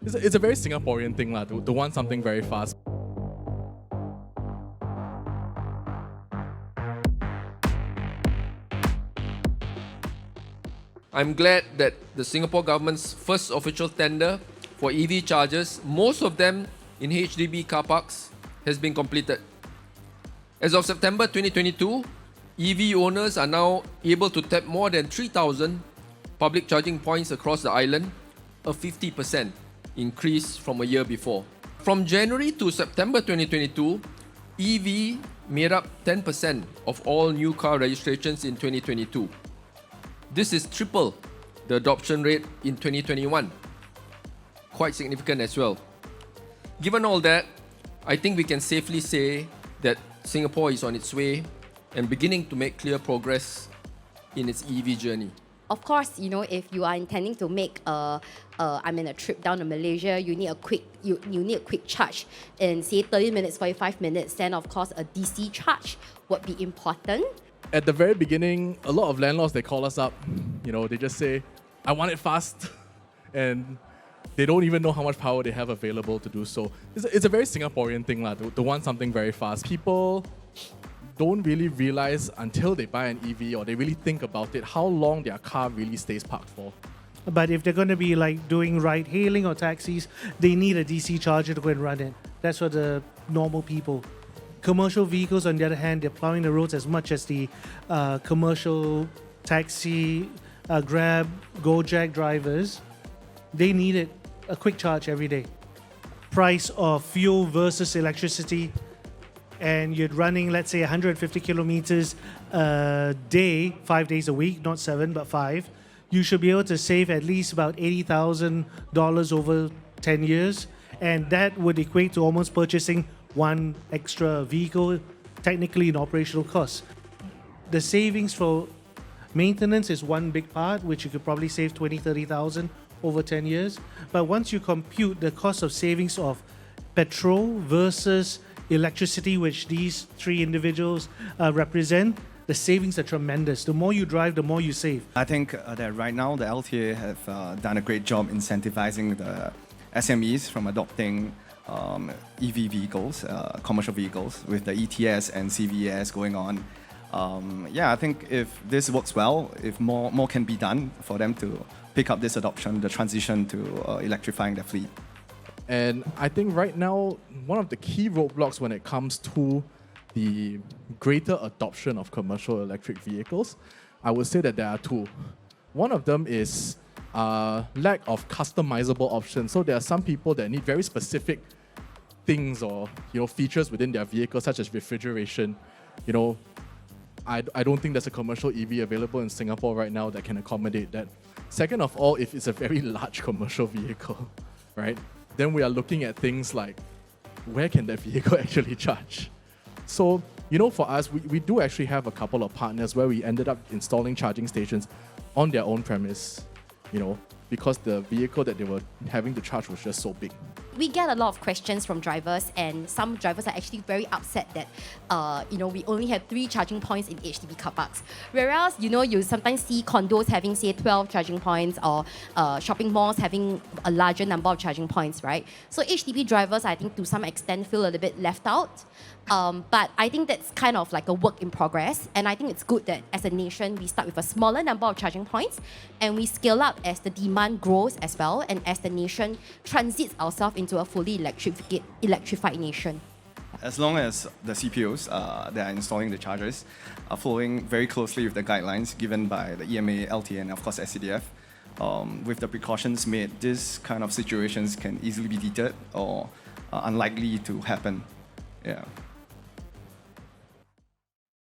It's a very Singaporean thing to want something very fast. I'm glad that the Singapore government's first official tender for EV chargers, most of them in HDB car parks, has been completed. As of September 2022, EV owners are now able to tap more than 3,000 public charging points across the island, a 50% increase from a year before. From January to September 2022, EV made up 10% of all new car registrations in 2022. This is triple the adoption rate in 2021. Quite significant as well. Given all that, I think we can safely say that Singapore is on its way and beginning to make clear progress in its EV journey. Of course, if you are intending to make a trip down to Malaysia, you need a quick charge in say 30 minutes, 45 minutes. Then of course a DC charge would be important. At the very beginning, a lot of landlords, they call us up, they just say, I want it fast. And they don't even know how much power they have available to do so. It's a very Singaporean thing to want something very fast. People don't really realize until they buy an EV or they really think about it, how long their car really stays parked for. But if they're going to be like doing ride hailing or taxis, they need a DC charger to go and run it. That's for the normal people. Commercial vehicles, on the other hand, they're plowing the roads as much as the commercial taxi, Grab, Gojek drivers. They need a quick charge every day. Price of fuel versus electricity, and you're running, let's say, 150 kilometers a day, 5 days a week, not 7, but 5. You should be able to save at least about $80,000 over 10 years, and that would equate to almost purchasing one extra vehicle, technically in operational costs. The savings for maintenance is one big part, which you could probably save 20, 30,000 over 10 years. But once you compute the cost of savings of petrol versus electricity, which these three individuals represent, the savings are tremendous. The more you drive, the more you save. I think that right now the LTA have done a great job incentivizing the SMEs from adopting EV vehicles, commercial vehicles, with the ETS and CVS going on. I think if this works well, if more can be done for them to pick up this adoption, the transition to electrifying their fleet. And I think right now, one of the key roadblocks when it comes to the greater adoption of commercial electric vehicles, I would say that there are two. One of them is lack of customizable options. So there are some people that need very specific things or features within their vehicle, such as refrigeration. I don't think there's a commercial EV available in Singapore right now that can accommodate that. Second of all, if it's a very large commercial vehicle, right, then we are looking at things like, where can that vehicle actually charge? So, for us, we do actually have a couple of partners where we ended up installing charging stations on their own premise, because the vehicle that they were having to charge was just so big. We get a lot of questions from drivers, and some drivers are actually very upset that, we only have 3 charging points in HDB car parks. Whereas, you sometimes see condos having, say, 12 charging points, or shopping malls having a larger number of charging points, right? So HDB drivers, I think, to some extent, feel a little bit left out. But I think that's kind of like a work in progress. And I think it's good that as a nation, we start with a smaller number of charging points, and we scale up as the demand grows as well, and as the nation transits ourselves into a fully electrified nation. As long as the CPOs that are installing the chargers are following very closely with the guidelines given by the EMA, LTA, and of course SCDF, with the precautions made, this kind of situations can easily be deterred or unlikely to happen. Yeah.